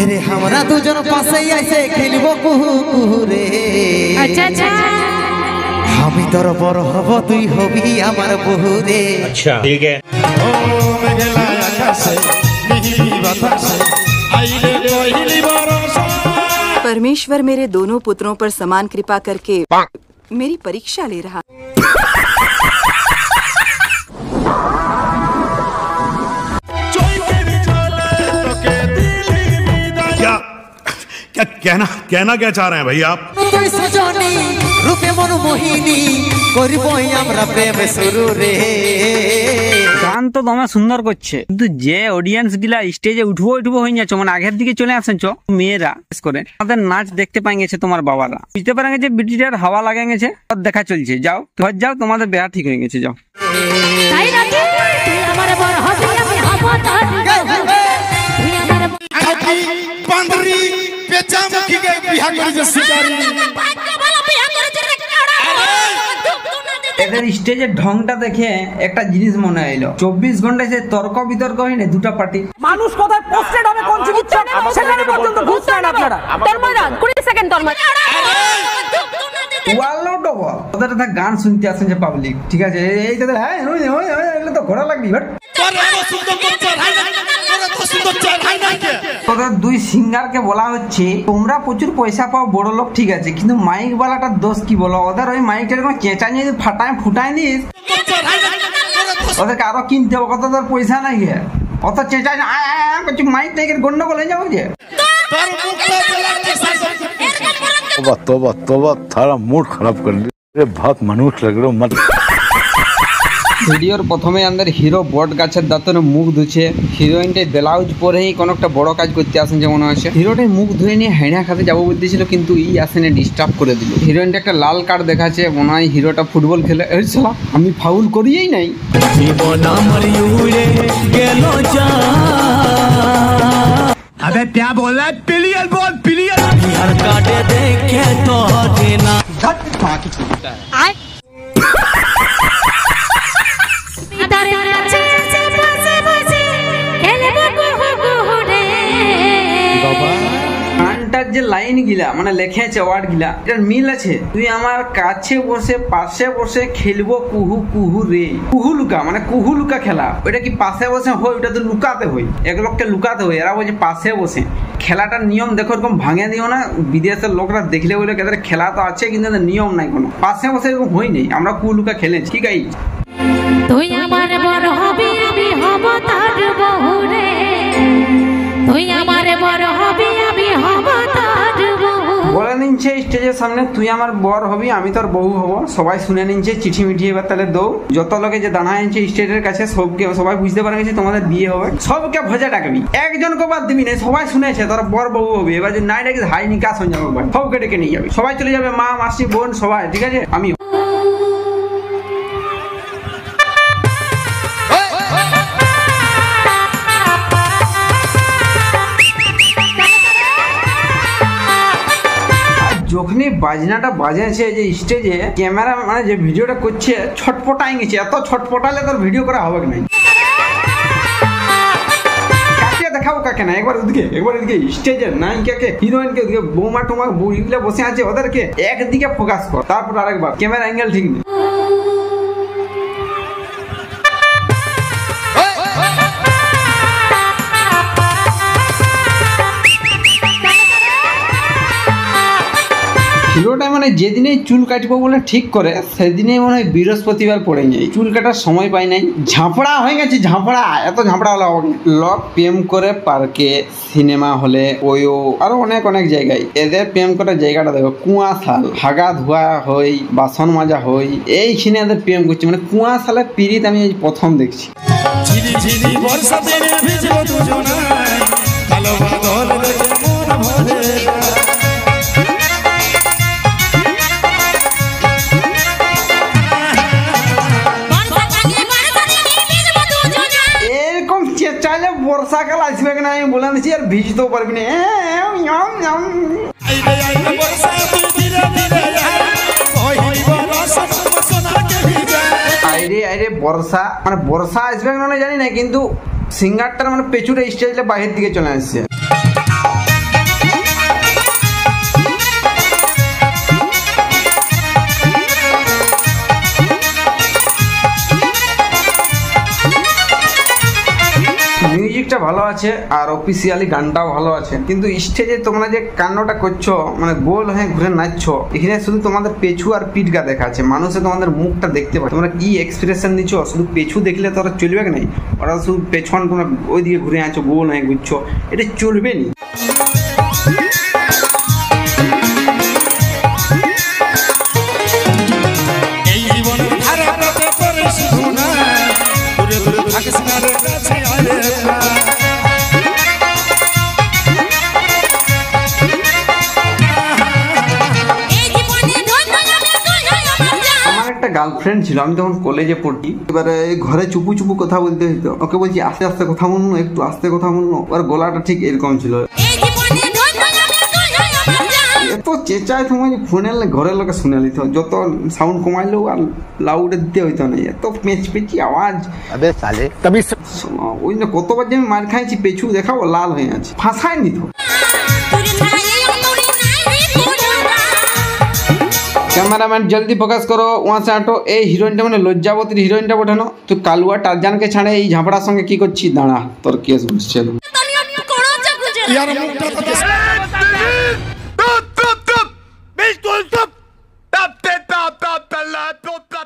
রে আমরা দুজন পাশে আইছে খেলব কুহু কুহু রে। আচ্ছা আচ্ছা আমি তোর বড় হব তুই হবি আমার বহু রে। अच्छा ठीक है। परमेश्वर मेरे दोनों पुत्रों पर समान कृपा करके मेरी परीक्षा ले रहा। क्या कहना क्या चाह रहे हैं भाई आप? सजनी रूपे मन मोहिनी করব আমরা প্রেম শুরু রে। গান তো দমে সুন্দর করছে, কিন্তু যে অডিয়েন্স গুলা স্টেজে উঠবো হয়ে যাচ্ছে, মানে আগের দিকে চলে আসেন মেয়েরা করে তাদের নাচ দেখতে পাই গেছে, তোমার বাবারা বুঝতে পারে গেছে বিটিটার হাওয়া লাগে গেছে, দেখা চলছে, যাও ঘর যাও, তোমাদের বিয়া ঠিক হয়ে গেছে, যাও। এদের স্টেজের ঢংটা দেখে একটা জিনিস মনে এলো, 24 ঘন্টায় যে তর্ক বিতর্ক হয়নি দুটা পার্টি, মানুষ কোথায় পোস্টেড হবে কোন চিকিৎসক সেখানে পর্যন্ত বুঝছেন আপনারা। ওদের একটা গান শুনতে আসেন যে পাবলিক, ঠিক আছে এই তাদের হ্যাঁ এগুলো তো ঘোরা লাগবি, তোদের দুই সিঙ্গারকে বলা হচ্ছে তোমরা প্রচুর পয়সা পাও বড় লোক, ঠিক আছে, কিন্তু মাইক বালাটার দোষ কি বলো? ওদের ওই মাইকটার কোনো চেঁচা নিয়ে ফুটায় দিস, ওদেরকে আরো কিনতে হবে, কত তোর পয়সা নাই গে, অত চেঁচা মাইক টাইকের গন্ডগোল হয়ে যাবো যে। तोबा तोबा थारा मूड खराब कर लिया, बहुत मनुष्य लग रहे हो मत। ভিডিওর প্রথমে আমাদের হিরো বট গাছের দাঁতনে মুখ ধুচ্ছে, হিরোইনটাই ব্লাউজ পরেই কোনো একটা বড় কাজ করতে আসেন যে মনে হচ্ছে। হিরোটাই মুখ ধুয়ে নিয়ে হেঁড়া খাতে যাবো বলতেছিল, কিন্তু ই আসেনে ডিস্টার্ব করে দিল। হিরোইনটা একটা লাল কার্ড দেখাচ্ছে, মনে হয় হিরোটা ফুটবল খেলে, আমি ফাউল করিয়েই নাই। अबे क्या बोल रहा है? पिलियन बोल पिलियन। देखे तो देना গানটার যে লাইন গিলা মানে লেখেছে ওয়ার্ড গিলা, এটার মিল আছে। তুই আমার কাছে বসে পাশে বসে খেলবো কুহু কুহু রে। কুহু লুকা মানে কুহু লুকা খেলা, ওইটা কি পাশে বসে হয়? ওইটা তো লুকাতে হয়, এক লোককে লুকাতে হয়, এরা বলছে পাশে বসে। খেলাটার নিয়ম দেখো, এরকম ভাঙে দিও না, বিদেশের লোকরা দেখলে বলে এদের খেলা তো আছে কিন্তু নিয়ম নাই কোনো, পাশে বসে এরকম হয় নাই। আমরা কুহু লুকা খেলেছি, ঠিক আছে। তুই আমার বড় হবি আমি হব তার বহু রে, তুই আমার বড় হবি আমি হব তার বহু। বলে নিচ্ছে স্টেজের সামনে, তুই আমার বর হবি আমি তোর বউ হব। সবাই শুনে নিচ্ছে, চিঠি মিঠি এবার তাহলে দৌ। যত লোকে যে দাঁড়ায় নিচ্ছে স্টেজের কাছে, সবাই বুঝতে পারে গেছে তোমাদের বিয়ে হবে, সবকে ভজা ডাকবি, একজনকে বাদ দিবি না। সবাই শুনেছে তোর বর বউ হবে, এবার যদি নাই ডাকিস হাই নিকাশ হয়ে যাবে, সবকে ডেকে নিয়ে যাবি, সবাই চলে যাবে, মা মাসি বোন সবাই, ঠিক আছে। আমি যখনই বাজনাটা বাজেছে যে স্টেজে, ক্যামেরা মানে যে ভিডিওটা করছে ছটপটাই গেছে, এত ছটপটালে তোর ভিডিও করা হবে না। কাকে দেখাবো কাকে না, একবার ওদিকে একবার এদিকে, স্টেজের নায়িকাকে হিরোইনকে ওদিকে, বৌমা টোমা বউগুলা বসে আছে, ওদেরকে একদিকে ফোকাস কর, তারপর আরেকবার ক্যামেরা অ্যাঙ্গেল ঠিক নেই। হিরোটা মানে যেদিনে চুল কাটবো বলে ঠিক করে, সেদিনে মনে হয় বৃহস্পতিবার পড়ে যায়, চুল কাটার সময় পাই নাই, ঝাঁপড়া হয়ে গেছে, ঝাঁপড়া, এত ঝাঁপড়া হলো। লোক প্রেম করে পার্কে, সিনেমা হলে, ওইও আরো অনেক অনেক জায়গায়। এদের প্রেম করার জায়গাটা দেখো, কুয়া শাল, হাগা ধোয়া হই, বাসন মাজা হই, এইখানে এদের প্রেম করছে। মানে কুয়া শালের পিরিত আমি প্রথম দেখছি। চাইলে বর্ষাকাল আসবে কিনা আমি বলে দিচ্ছি, আর ভিজতেও পারবি না। বর্ষা মানে বর্ষা আসবে কিনা জানি না, কিন্তু সিঙ্গারটার মানে পেছুটা স্টেজে বাইরের দিকে চলে আসছে। ভালো আছে আর অফিসিয়ালি গানটাও ভালো আছে, কিন্তু স্টেজে তোমরা যে কান্নটা করছো মানে গোল হয়ে ঘুরে নাচছো, এখানে শুধু তোমাদের পেছু আর পিঠটা দেখা আছে, মানুষে তোমাদের মুখটা দেখতে পায়, তোমরা কি এক্সপ্রেশন দিচ্ছ। শুধু পেছু দেখলে তো ওরা চলবে কি নাই, ওরা শুধু পেছন তোমরা ওইদিকে ঘুরে আছো, গোল হয়ে ঘুরছো, এটা চলবে নি। গার্লফ্রেন্ড ছিল, আমি তখন কলেজে পড়ি, এবারে ঘরে চুপু চুপু কথা বলতে হইতো, ওকে বলছি আস্তে আস্তে কথা বললো, একটু আস্তে কথা বললো, ওর গলাটা ঠিক এরকম ছিল। এত চেঁচায় তোমার ফোনের ঘরের লোকে শুনে নিত, যত সাউন্ড কমাইলেও আর লাউডে দিতে হইতো না, এত পেঁচ পেঁচি আওয়াজ। ওই জন্য কতবার যে আমি মার খাইছি, পেছু দেখাবো লাল হয়ে আছে, ফাঁসায় নিত। ক্যামেরাম্যান জলদি ফোকাস করো, ওয়া সে আটো। এই হিরোইনটা মানে লজ্জাবতীর হিরোইনটা বঠানো, তো কালুয়া টারজানকে ছাড়ে এই ঝাপড়ার সঙ্গে কি করছি, দাঁড়া তোর কেস বুঝছে।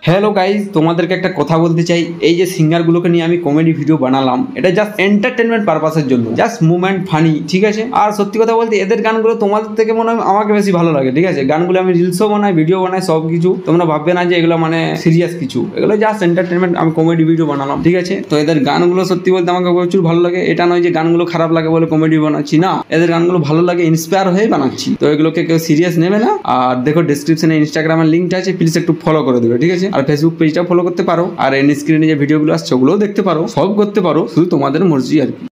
হ্যালো গাইজ, তোমাদেরকে একটা কথা বলতে চাই, এই যে সিঙ্গারগুলোকে নিয়ে আমি কমেডি ভিডিও বানালাম, এটা জাস্ট এন্টারটেনমেন্ট পারপাসের জন্য, জাস্ট মুভমেন্ট ফানি, ঠিক আছে। আর সত্যি কথা বলতে এদের গানগুলো তোমাদের থেকে মনে হয় আমাকে বেশি ভালো লাগে, ঠিক আছে। গানগুলো আমি রিলসও বানাই, ভিডিও বানাই, সব কিছু। তোমরা ভাববে না যে এগুলো মানে সিরিয়াস কিছু, এগুলো জাস্ট এন্টারটেনমেন্ট, আমি কমেডি ভিডিও বানালাম, ঠিক আছে। তো এদের গানগুলো সত্যি বলতে আমাকে প্রচুর ভালো লাগে, এটা নয় যে গানগুলো খারাপ লাগে বলে কমেডি বানাচ্ছি, না, এদের গানগুলো ভালো লাগে, ইন্সপায়ার হয়ে বানাচ্ছি। তো এগুলোকে কেউ সিরিয়াস নেবে না। আর দেখো ডিসক্রিপশনে ইনস্টাগ্রামের লিঙ্কটা আছে, প্লিজ একটু ফলো করে দেবে, ঠিক আছে। আর ফেসবুক পেজটা ফলো করতে পারো, আর এন্ড স্ক্রিনে যে ভিডিওগুলো আসছে ওগুলোও দেখতে পারো, সব করতে পারো, শুধু তোমাদের মর্জি আর কি।